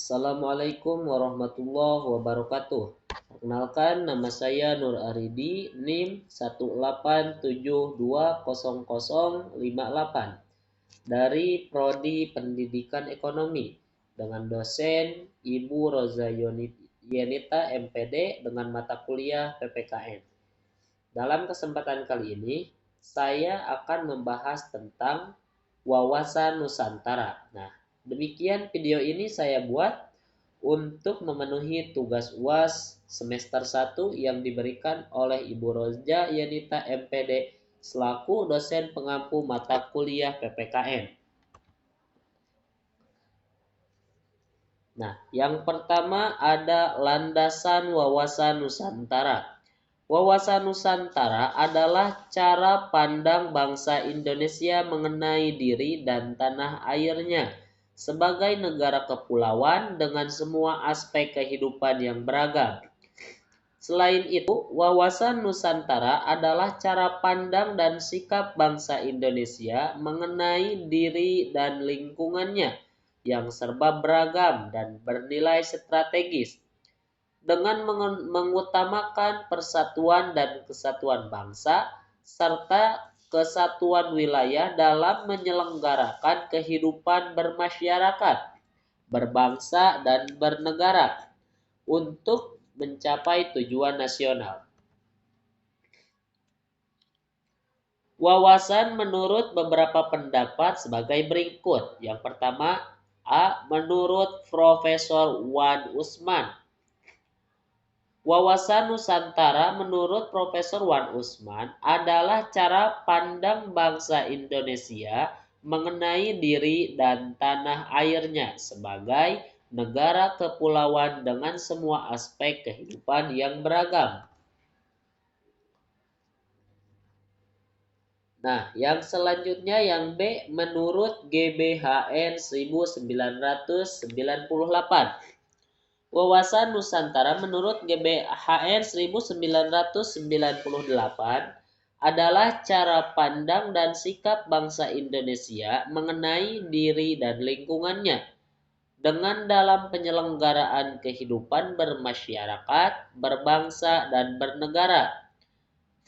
Assalamualaikum warahmatullahi wabarakatuh. Perkenalkan, nama saya Nur Aridi, NIM 187200058 dari Prodi Pendidikan Ekonomi dengan dosen Ibu Roza Yenita MPD dengan mata kuliah PPKN. Dalam kesempatan kali ini, saya akan membahas tentang wawasan Nusantara. Nah, demikian video ini saya buat untuk memenuhi tugas UAS semester 1 yang diberikan oleh Ibu Roza Yenita MPD selaku dosen pengampu mata kuliah PPKN. Nah, yang pertama ada landasan wawasan Nusantara. Wawasan Nusantara adalah cara pandang bangsa Indonesia mengenai diri dan tanah airnya sebagai negara kepulauan dengan semua aspek kehidupan yang beragam. Selain itu, wawasan Nusantara adalah cara pandang dan sikap bangsa Indonesia mengenai diri dan lingkungannya yang serba beragam dan bernilai strategis, dengan mengutamakan persatuan dan kesatuan bangsa serta kesatuan wilayah dalam menyelenggarakan kehidupan bermasyarakat, berbangsa, dan bernegara untuk mencapai tujuan nasional. Wawasan menurut beberapa pendapat sebagai berikut. Yang pertama, menurut Profesor Wan Usman. Wawasan Nusantara menurut Profesor Wan Usman adalah cara pandang bangsa Indonesia mengenai diri dan tanah airnya sebagai negara kepulauan dengan semua aspek kehidupan yang beragam. Nah, yang selanjutnya yang B menurut GBHN 1998. Wawasan Nusantara menurut GBHN 1998 adalah cara pandang dan sikap bangsa Indonesia mengenai diri dan lingkungannya dengan dalam penyelenggaraan kehidupan bermasyarakat, berbangsa, dan bernegara.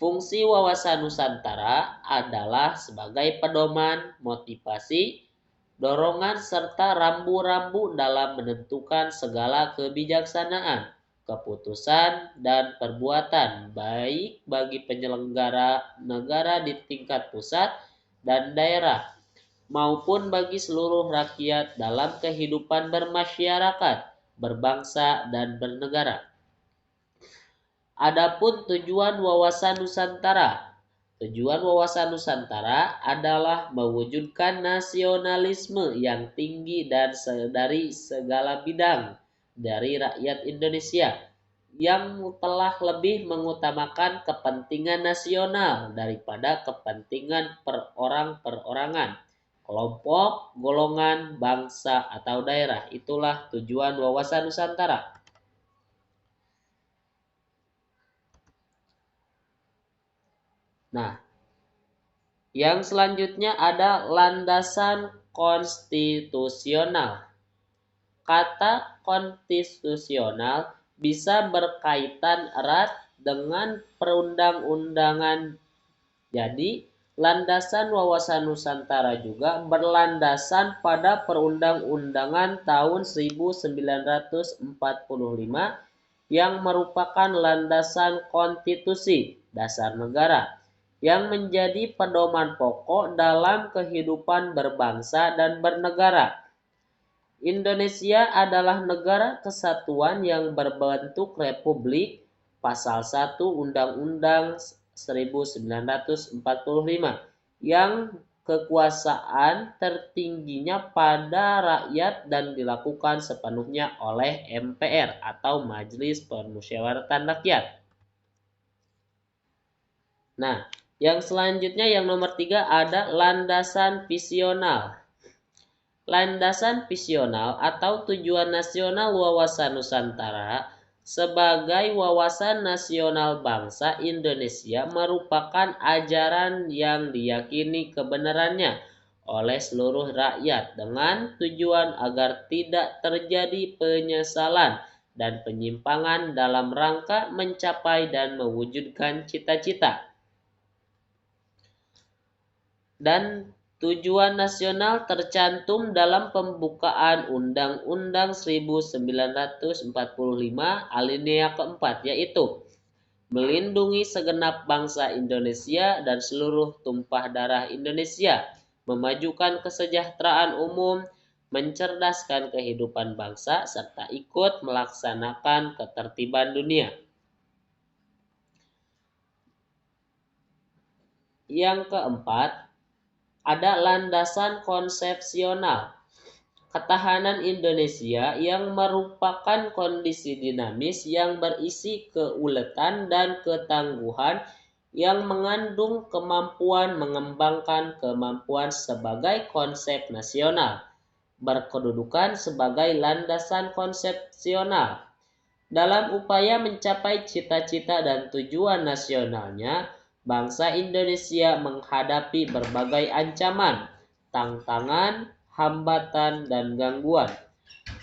Fungsi wawasan Nusantara adalah sebagai pedoman, motivasi, dorongan, serta rambu-rambu dalam menentukan segala kebijaksanaan, keputusan, dan perbuatan baik bagi penyelenggara negara di tingkat pusat dan daerah maupun bagi seluruh rakyat dalam kehidupan bermasyarakat, berbangsa, dan bernegara. Adapun tujuan wawasan Nusantara. Tujuan wawasan Nusantara adalah mewujudkan nasionalisme yang tinggi dan dari segala bidang dari rakyat Indonesia yang telah lebih mengutamakan kepentingan nasional daripada kepentingan perorangan, kelompok, golongan, bangsa, atau daerah. Itulah tujuan wawasan Nusantara. Nah, yang selanjutnya ada landasan konstitusional. Kata konstitusional bisa berkaitan erat dengan perundang-undangan. Jadi, landasan wawasan Nusantara juga berlandasan pada Perundang-undangan tahun 1945 yang merupakan landasan konstitusi dasar negara yang menjadi pedoman pokok dalam kehidupan berbangsa dan bernegara. Indonesia adalah negara kesatuan yang berbentuk republik, pasal 1 Undang-Undang 1945, yang kekuasaan tertingginya pada rakyat dan dilakukan sepenuhnya oleh MPR atau Majelis Permusyawaratan Rakyat. Nah, yang selanjutnya yang nomor 3 ada landasan visional. Landasan visional atau tujuan nasional wawasan Nusantara sebagai wawasan nasional bangsa Indonesia merupakan ajaran yang diyakini kebenarannya oleh seluruh rakyat dengan tujuan agar tidak terjadi penyesalan dan penyimpangan dalam rangka mencapai dan mewujudkan cita-cita dan tujuan nasional tercantum dalam pembukaan Undang-Undang 1945 alinea keempat, yaitu melindungi segenap bangsa Indonesia dan seluruh tumpah darah Indonesia, memajukan kesejahteraan umum, mencerdaskan kehidupan bangsa, serta ikut melaksanakan ketertiban dunia. Yang keempat, ada landasan konsepsional. Ketahanan Indonesia yang merupakan kondisi dinamis yang berisi keuletan dan ketangguhan yang mengandung kemampuan mengembangkan kemampuan sebagai konsep nasional, berkedudukan sebagai landasan konsepsional. Dalam upaya mencapai cita-cita dan tujuan nasionalnya, bangsa Indonesia menghadapi berbagai ancaman, tantangan, hambatan, dan gangguan.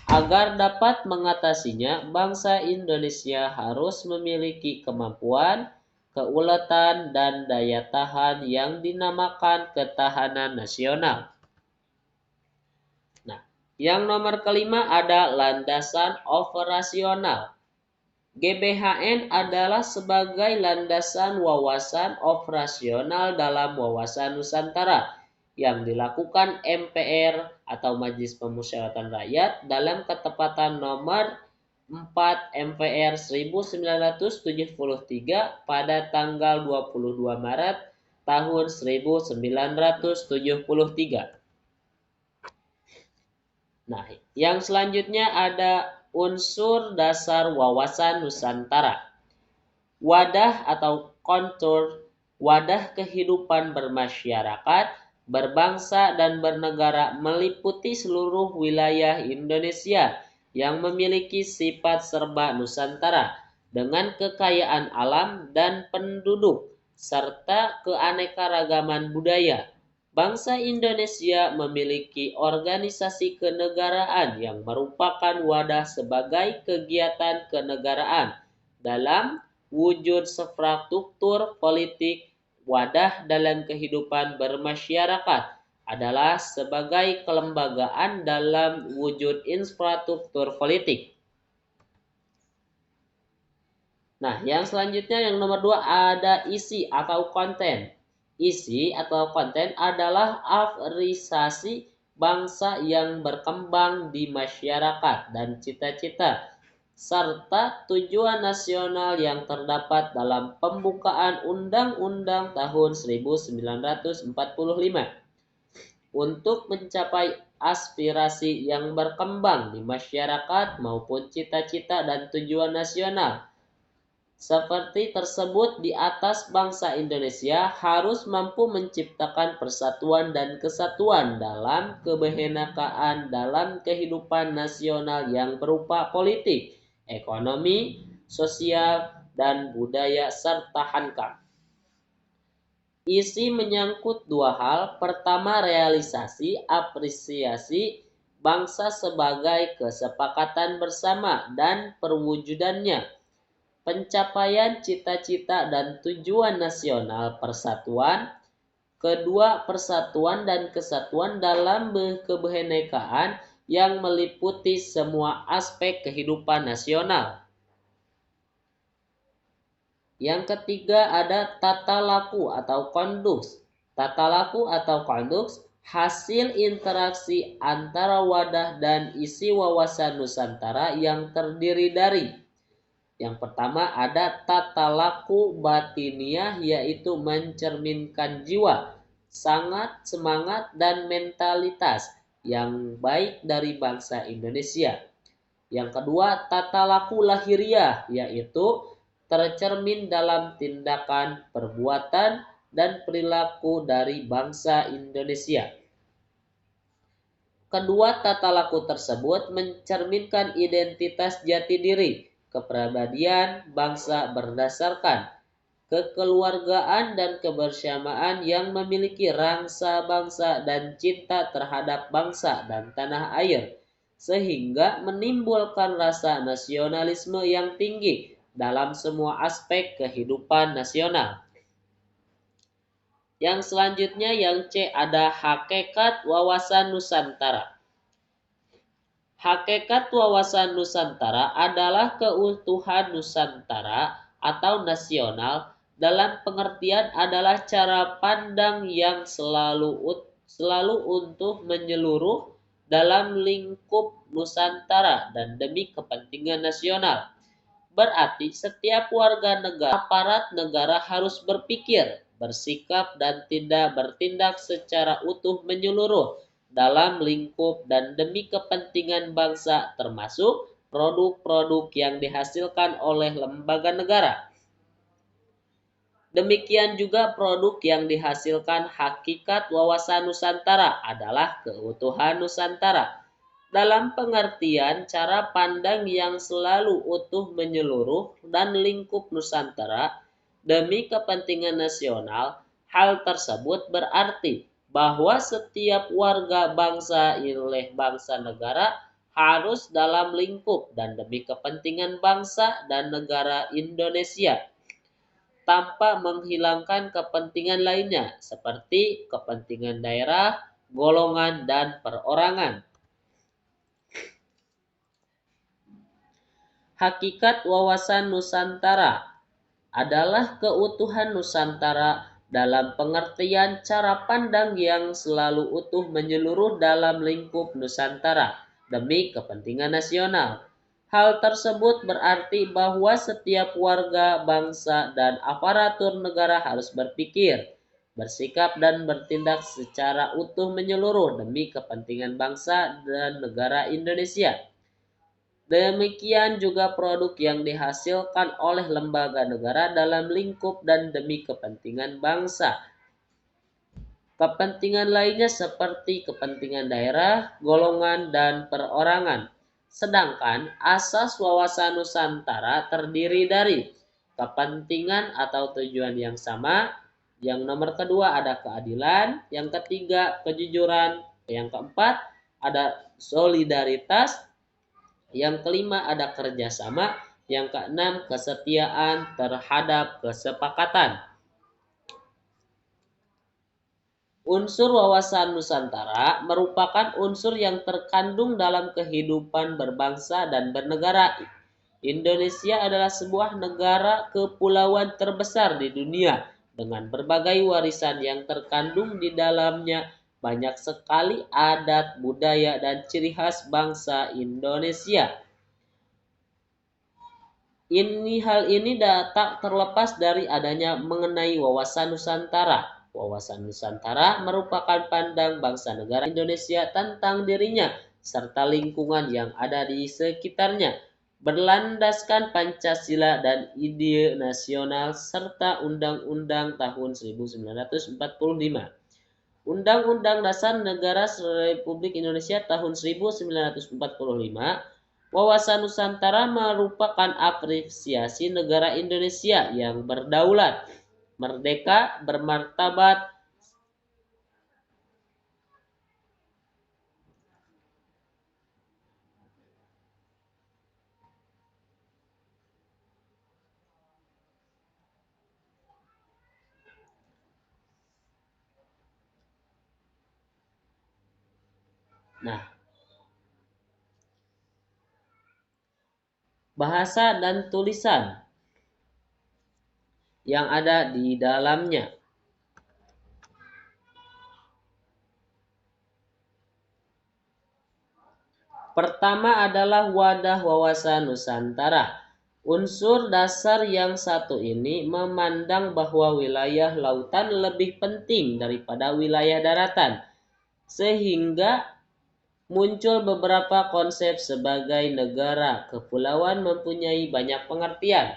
Agar dapat mengatasinya, bangsa Indonesia harus memiliki kemampuan, keuletan, dan daya tahan yang dinamakan ketahanan nasional. Nah, yang nomor kelima ada landasan operasional. GBHN adalah sebagai landasan wawasan operasional dalam wawasan Nusantara yang dilakukan MPR atau Majelis Permusyawaratan Rakyat dalam ketepatan nomor 4 MPR 1973 pada tanggal 22 Maret tahun 1973. Nah, yang selanjutnya ada unsur dasar wawasan Nusantara. Wadah atau kontur wadah kehidupan bermasyarakat, berbangsa dan bernegara meliputi seluruh wilayah Indonesia yang memiliki sifat serba Nusantara dengan kekayaan alam dan penduduk serta keanekaragaman budaya. Bangsa Indonesia memiliki organisasi kenegaraan yang merupakan wadah sebagai kegiatan kenegaraan dalam wujud infrastruktur politik. Wadah dalam kehidupan bermasyarakat adalah sebagai kelembagaan dalam wujud infrastruktur politik. Nah, yang selanjutnya yang nomor 2 ada isi atau konten. Isi atau konten adalah afirmasi bangsa yang berkembang di masyarakat dan cita-cita serta tujuan nasional yang terdapat dalam pembukaan Undang-Undang tahun 1945 untuk mencapai aspirasi yang berkembang di masyarakat maupun cita-cita dan tujuan nasional. Seperti tersebut di atas, bangsa Indonesia harus mampu menciptakan persatuan dan kesatuan dalam kebinekaan dalam kehidupan nasional yang berupa politik, ekonomi, sosial, dan budaya serta hankam. Isi menyangkut dua hal. Pertama, realisasi apresiasi bangsa sebagai kesepakatan bersama dan perwujudannya. Pencapaian cita-cita dan tujuan nasional persatuan. Kedua, persatuan dan kesatuan dalam kebinekaan yang meliputi semua aspek kehidupan nasional. Yang ketiga ada tata laku atau conduct. Tata laku atau conduct hasil interaksi antara wadah dan isi wawasan Nusantara yang terdiri dari: yang pertama ada tata laku batiniah, yaitu mencerminkan jiwa, semangat, dan mentalitas yang baik dari bangsa Indonesia. Yang kedua, tata laku lahiriah, yaitu tercermin dalam tindakan, perbuatan, dan perilaku dari bangsa Indonesia. Kedua tata laku tersebut mencerminkan identitas jati diri, kepribadian bangsa berdasarkan kekeluargaan dan kebersamaan yang memiliki rangsa bangsa dan cinta terhadap bangsa dan tanah air, sehingga menimbulkan rasa nasionalisme yang tinggi dalam semua aspek kehidupan nasional. Yang selanjutnya yang C ada hakikat wawasan Nusantara. Hakikat wawasan Nusantara adalah keutuhan Nusantara atau nasional dalam pengertian adalah cara pandang yang selalu untuk menyeluruh dalam lingkup Nusantara dan demi kepentingan nasional. Berarti setiap warga negara, aparat negara harus berpikir, bersikap, dan tidak bertindak secara utuh menyeluruh dalam lingkup dan demi kepentingan bangsa termasuk produk-produk yang dihasilkan oleh lembaga negara. Demikian juga produk yang dihasilkan hakikat wawasan Nusantara adalah keutuhan Nusantara. Dalam pengertian cara pandang yang selalu utuh menyeluruh dan lingkup Nusantara demi kepentingan nasional, hal tersebut berarti bahwa setiap warga bangsa oleh bangsa negara harus dalam lingkup dan demi kepentingan bangsa dan negara Indonesia tanpa menghilangkan kepentingan lainnya seperti kepentingan daerah, golongan, dan perorangan. Hakikat wawasan Nusantara adalah keutuhan Nusantara dalam pengertian cara pandang yang selalu utuh menyeluruh dalam lingkup Nusantara demi kepentingan nasional. Hal tersebut berarti bahwa setiap warga, bangsa, dan aparatur negara harus berpikir, bersikap, dan bertindak secara utuh menyeluruh demi kepentingan bangsa dan negara Indonesia. Demikian juga produk yang dihasilkan oleh lembaga negara dalam lingkup dan demi kepentingan bangsa. Kepentingan lainnya seperti kepentingan daerah, golongan, dan perorangan. Sedangkan asas wawasan Nusantara terdiri dari kepentingan atau tujuan yang sama. Yang nomor kedua ada keadilan, yang ketiga kejujuran, yang keempat ada solidaritas, yang kelima ada kerjasama, yang keenam kesetiaan terhadap kesepakatan. Unsur wawasan Nusantara merupakan unsur yang terkandung dalam kehidupan berbangsa dan bernegara. Indonesia adalah sebuah negara kepulauan terbesar di dunia dengan berbagai warisan yang terkandung di dalamnya. Banyak sekali adat, budaya, dan ciri khas bangsa Indonesia. Hal ini tak terlepas dari adanya mengenai wawasan Nusantara. Wawasan Nusantara merupakan pandang bangsa negara Indonesia tentang dirinya serta lingkungan yang ada di sekitarnya, berlandaskan Pancasila dan ide nasional serta Undang-Undang tahun 1945. Undang-Undang Dasar Negara Republik Indonesia tahun 1945. Wawasan Nusantara merupakan apresiasi negara Indonesia yang berdaulat, merdeka, bermartabat, bahasa dan tulisan yang ada di dalamnya. Pertama adalah wadah wawasan Nusantara. Unsur dasar yang satu ini memandang bahwa wilayah lautan lebih penting daripada wilayah daratan, sehingga muncul beberapa konsep sebagai negara kepulauan mempunyai banyak pengertian.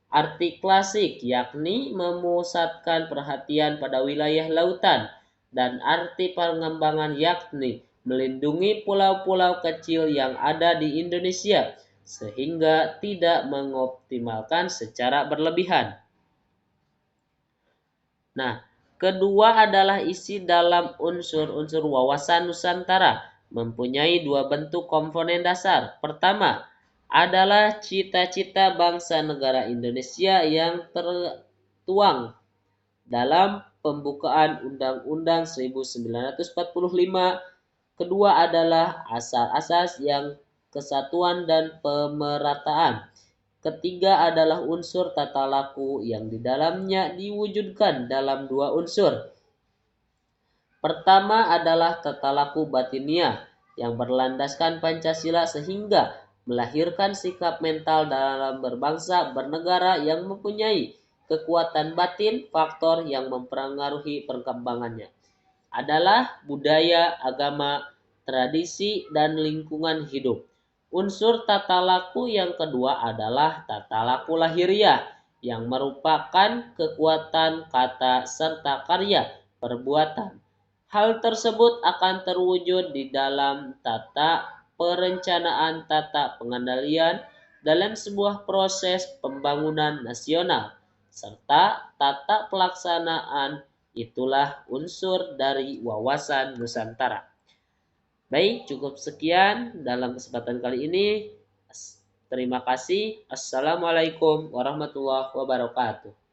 Arti klasik yakni memusatkan perhatian pada wilayah lautan, dan arti pengembangan yakni melindungi pulau-pulau kecil yang ada di Indonesia sehingga tidak mengoptimalkan secara berlebihan. Nah, kedua adalah isi dalam unsur-unsur wawasan Nusantara mempunyai dua bentuk komponen dasar. Pertama adalah cita-cita bangsa negara Indonesia yang tertuang dalam pembukaan Undang-Undang 1945. Kedua adalah asas-asas yang kesatuan dan pemerataan. Ketiga adalah unsur tata laku yang di dalamnya diwujudkan dalam dua unsur. Pertama adalah tata laku batiniah yang berlandaskan Pancasila sehingga melahirkan sikap mental dalam berbangsa bernegara yang mempunyai kekuatan batin. Faktor yang mempengaruhi perkembangannya adalah budaya, agama, tradisi, dan lingkungan hidup. Unsur tata laku yang kedua adalah tata laku lahiriah yang merupakan kekuatan kata serta karya perbuatan. Hal tersebut akan terwujud di dalam tata perencanaan, tata pengendalian dalam sebuah proses pembangunan nasional, serta tata pelaksanaan. Itulah unsur dari wawasan Nusantara. Baik, cukup sekian dalam kesempatan kali ini. Terima kasih. Assalamualaikum warahmatullahi wabarakatuh.